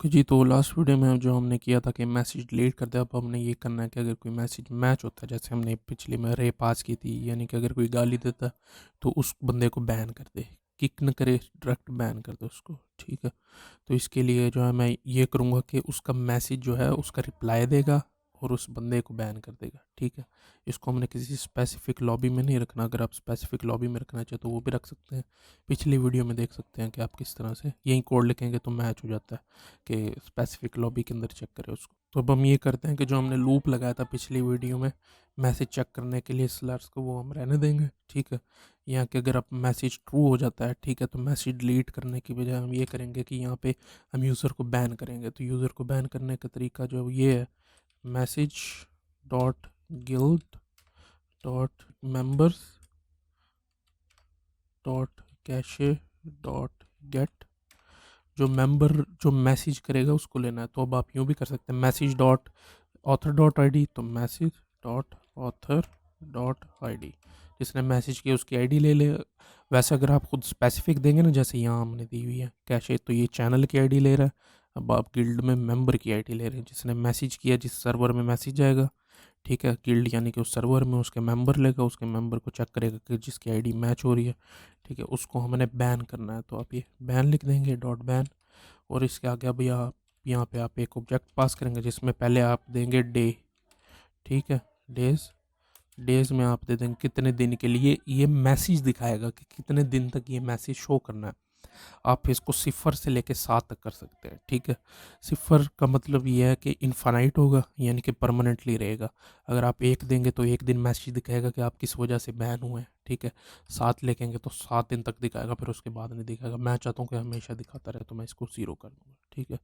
जी, तो last video में जो हमने किया था कि मैसेज डिलीट कर दिया, अब हमने ये करना है कि अगर कोई मैसेज मैच होता है, जैसे हमने पिछली में रे पास की थी, यानी कि अगर कोई गाली देता है तो उस बंदे को बैन कर दे, किक न करे, डायरेक्ट बैन कर दे उसको। ठीक है, तो इसके लिए जो है मैं ये करूँगा कि उसका मैसेज जो है उसका रिप्लाई देगा और उस बंदे को बैन कर देगा। ठीक है, इसको हमने किसी स्पेसिफिक लॉबी में नहीं रखना। अगर आप स्पेसिफिक लॉबी में रखना चाहे तो वो भी रख सकते हैं। पिछली वीडियो में देख सकते हैं कि आप किस तरह से यही कोड लिखेंगे तो मैच हो जाता है कि स्पेसिफिक लॉबी के अंदर चेक करें उसको। तो अब हम ये करते हैं कि जो हमने लूप लगाया था पिछली वीडियो में मैसेज चेक करने के लिए स्लर्स को, वो हम रहने देंगे। ठीक है, यहाँ के अगर आप मैसेज ट्रू हो जाता है, ठीक है, तो मैसेज डिलीट करने की बजाय हम ये करेंगे कि यहाँ पे हम यूज़र को बैन करेंगे। तो यूज़र को बैन करने का तरीका जो ये है, message dot guild dot members dot cache dot gate, जो मेंबर जो मैसेज करेगा उसको लेना है। तो अब आप यूँ भी कर सकते हैं, message dot author dot I D, तो message dot author dot I D, जिसने मैसेज किया उसकी आईडी ले ले। वैसे अगर आप खुद स्पेसिफिक देंगे ना, जैसे यहाँ हमने दी हुई है कैशे, तो ये चैनल की आईडी ले रहा है। अब आप गिल्ड में मेंबर की आईडी ले रहे हैं, जिसने मैसेज किया, जिस सर्वर में मैसेज आएगा। ठीक है, गिल्ड यानी कि उस सर्वर में उसके मेंबर लेगा, उसके मेंबर को चेक करेगा कि जिसकी आईडी मैच हो रही है। ठीक है, उसको हमने बैन करना है। तो आप ये बैन लिख देंगे, डॉट बैन, और इसके आगे अब यहाँ पे आप एक ऑब्जेक्ट पास करेंगे जिसमें पहले आप देंगे डे। ठीक है, डेज, डेज में आप दे देंगे कितने दिन के लिए ये मैसेज दिखाएगा, कि कितने दिन तक ये मैसेज शो करना है। आप इसको 0 से लेकर 7 तक कर सकते हैं। ठीक है, 0 का मतलब ये है कि इनफाइनाइट होगा, यानी कि परमानेंटली रहेगा। अगर आप 1 देंगे तो 1 दिन मैसेज दिखाएगा कि आप किस वजह से बैन हुए हैं। ठीक है, 7 लिखेंगे तो 7 दिन तक दिखाएगा, फिर उसके बाद नहीं दिखाएगा। मैं चाहता हूँ कि हमेशा दिखाता रहे, तो मैं इसको 0 कर दूँगा। ठीक है,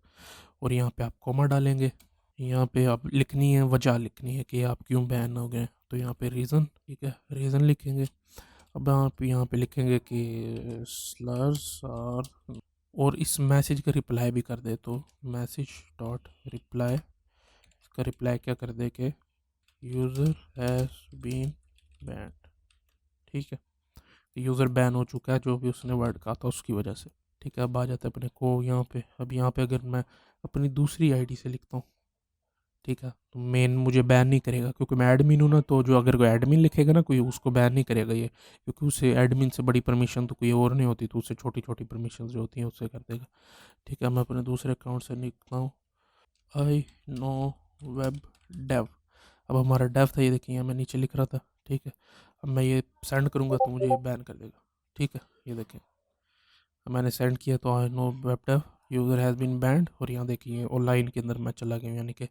और यहाँ पे आप कॉमा डालेंगे। यहाँ पे आप लिखनी है, वजह लिखनी है कि आप क्यों बैन हो गए, तो यहाँ पे रीज़न। ठीक है, रीज़न लिखेंगे। अब आप यहाँ पे लिखेंगे कि स्लर्स और इस मैसेज का रिप्लाई भी कर दे, तो मैसेज डॉट रिप्लाई, इसका रिप्लाई क्या कर दे कि यूज़र हैज़ बीन बैंड। ठीक है, यूज़र बैन हो चुका है, जो भी उसने वर्ड कहा था उसकी वजह से। ठीक है, अब आ जाता है अपने को यहाँ पे। अब यहाँ पे अगर मैं अपनी दूसरी आईडी से लिखता हूँ, ठीक है, तो मेन मुझे बैन नहीं करेगा क्योंकि मैं एडमिन हूँ ना। तो जो अगर कोई एडमिन लिखेगा ना कोई, उसको बैन नहीं करेगा ये, क्योंकि उसे एडमिन से बड़ी परमिशन तो कोई और नहीं होती, तो उससे छोटी छोटी परमिशन जो होती हैं उससे कर देगा। ठीक है, मैं अपने दूसरे अकाउंट से लिखता हूँ आई नो वेब डेव। अब हमारा डेव था, ये देखिए मैं नीचे लिख रहा था। ठीक है, अब मैं ये सेंड करूँगा तो मुझे ये बैन कर देगा। ठीक है, ये देखें मैंने सेंड किया तो I know web dev user has been banned, और यहाँ देखिए ऑनलाइन के अंदर मैं चला गया, यानी कि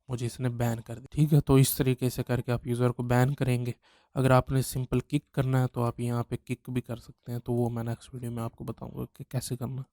मुझे इसने बैन कर दिया। ठीक है, तो इस तरीके से करके आप यूज़र को बैन करेंगे। अगर आपने सिंपल किक करना है तो आप यहाँ पे किक भी कर सकते हैं, तो वो मैं नेक्स्ट वीडियो में आपको बताऊंगा कि कैसे करना।